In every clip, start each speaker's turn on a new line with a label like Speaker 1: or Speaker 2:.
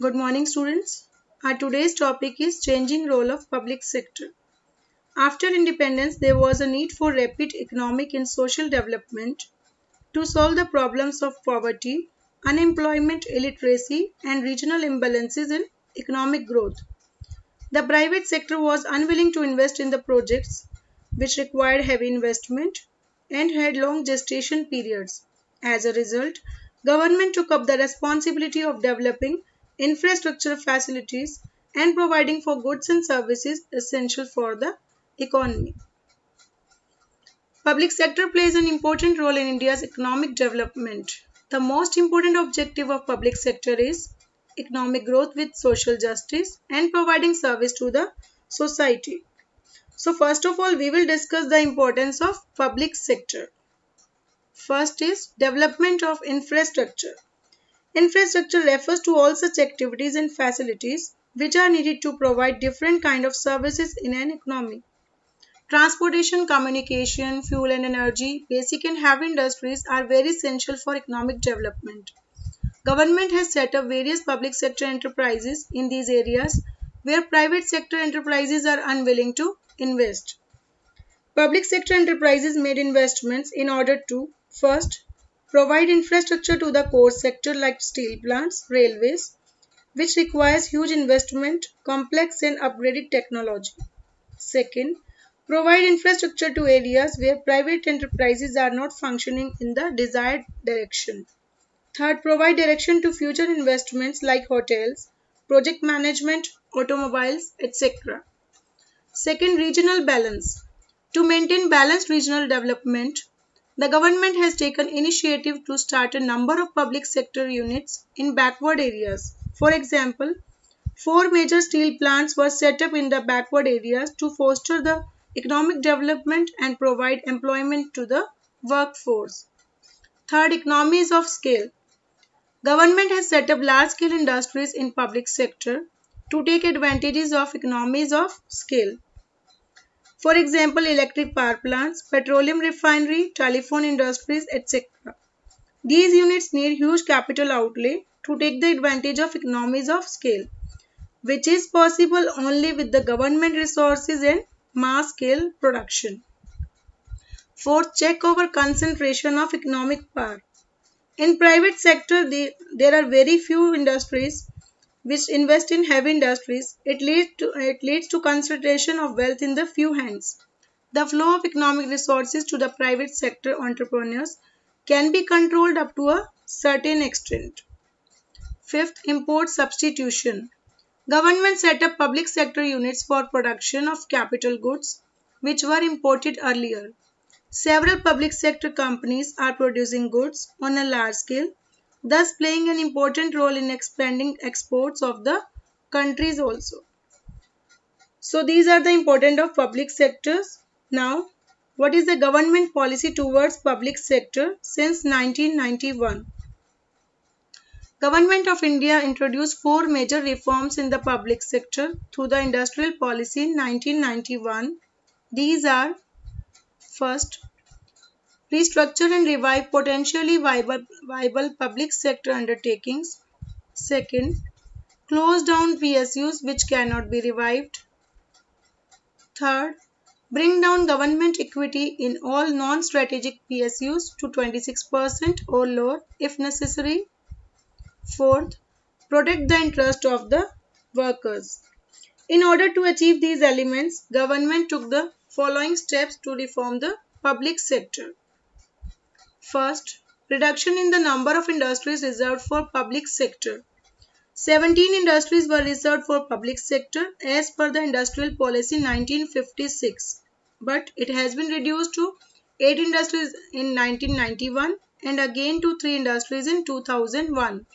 Speaker 1: Good morning, students. Our today's topic is changing role of public sector. After independence, there was a need for rapid economic and social development to solve the problems of poverty, unemployment, illiteracy, and regional imbalances in economic growth. The private sector was unwilling to invest in the projects, which required heavy investment and had long gestation periods. As a result, government took up the responsibility of developing infrastructure facilities and providing for goods and services essential for the economy. Public sector plays an important role in India's economic development. The most important objective of public sector is economic growth with social justice and providing service to the society. So first of all, we will discuss the importance of public sector. First is development of infrastructure. Infrastructure refers to all such activities and facilities which are needed to provide different kind of services in an economy. Transportation, communication, fuel and energy, basic and heavy industries are very essential for economic development. Government has set up various public sector enterprises in these areas where private sector enterprises are unwilling to invest. Public sector enterprises made investments in order to first provide infrastructure to the core sector like steel plants, railways, which requires huge investment, complex and upgraded technology. Second, provide infrastructure to areas where private enterprises are not functioning in the desired direction. Third, provide direction to future investments like hotels, project management, automobiles, etc. Second, regional balance. To maintain balanced regional development, the government has taken initiative to start a number of public sector units in backward areas. For example, four major steel plants were set up in the backward areas to foster the economic development and provide employment to the workforce. Third, economies of scale. Government has set up large-scale industries in public sector to take advantages of economies of scale. For example, electric power plants, petroleum refinery, telephone industries, etc. These units need huge capital outlay to take the advantage of economies of scale, which is possible only with the government resources and mass scale production. Fourth, check over concentration of economic power. In private sector, there are very few industries which invest in heavy industries. It leads to concentration of wealth in the few hands. The flow of economic resources to the private sector entrepreneurs can be controlled up to a certain extent. Fifth, import substitution. Government set up public sector units for production of capital goods which were imported earlier. Several public sector companies are producing goods on a large scale, thus playing an important role in expanding exports of the countries also. So these are the important of public sectors. Now, what is the government policy towards public sector since 1991? Government of India introduced four major reforms in the public sector through the industrial policy in 1991. These are: first, restructure and revive potentially viable public sector undertakings. Second, close down PSUs which cannot be revived. Third, bring down government equity in all non-strategic PSUs to 26% or lower if necessary. Fourth, protect the interest of the workers. In order to achieve these elements, government took the following steps to reform the public sector. First, reduction in the number of industries reserved for public sector. 17 industries were reserved for public sector as per the Industrial Policy 1956, but it has been reduced to 8 industries in 1991 and again to 3 industries in 2001.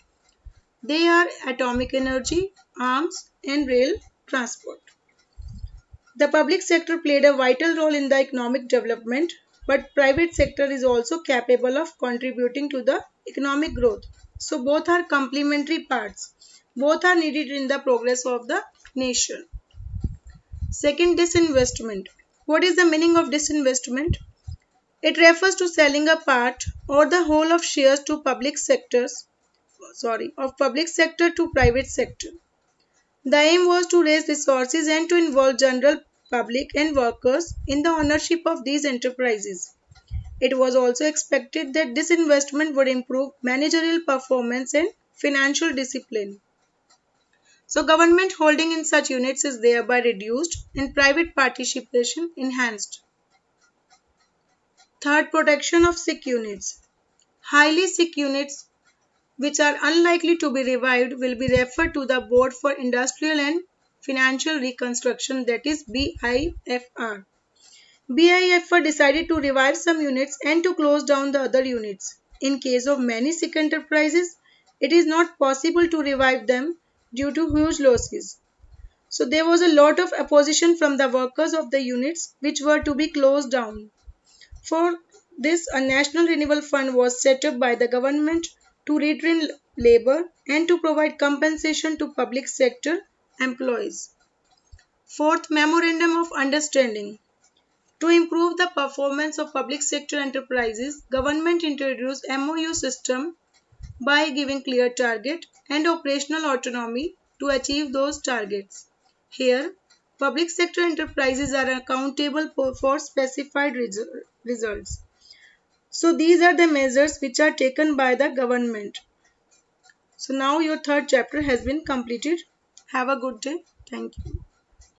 Speaker 1: They are atomic energy, arms and rail transport. The public sector played a vital role in the economic development, but private sector is also capable of contributing to the economic growth. So both are complementary parts. Both are needed in the progress of the nation. Second, disinvestment. What is the meaning of disinvestment? It refers to selling a part or the whole of shares to public sectors of public sector to private sector. The aim was to raise resources and to involve general public and workers in the ownership of these enterprises. It was also expected that this investment would improve managerial performance and financial discipline. So government holding in such units is thereby reduced and private participation enhanced. Third, protection of sick units. Highly sick units which are unlikely to be revived will be referred to the Board for Industrial and Financial Reconstruction, that is BIFR. BIFR decided to revive some units and to close down the other units. In case of many sick enterprises, it is not possible to revive them due to huge losses. So there was a lot of opposition from the workers of the units which were to be closed down. For this, a national renewal fund was set up by the government to retrain labor and to provide compensation to public sector employees. Fourth, Memorandum of Understanding. To improve the performance of public sector enterprises, government introduced MOU system by giving clear target and operational autonomy to achieve those targets. Here, public sector enterprises are accountable for specified results. So these are the measures which are taken by the government. So now your third chapter has been completed. Have a good day. Thank you.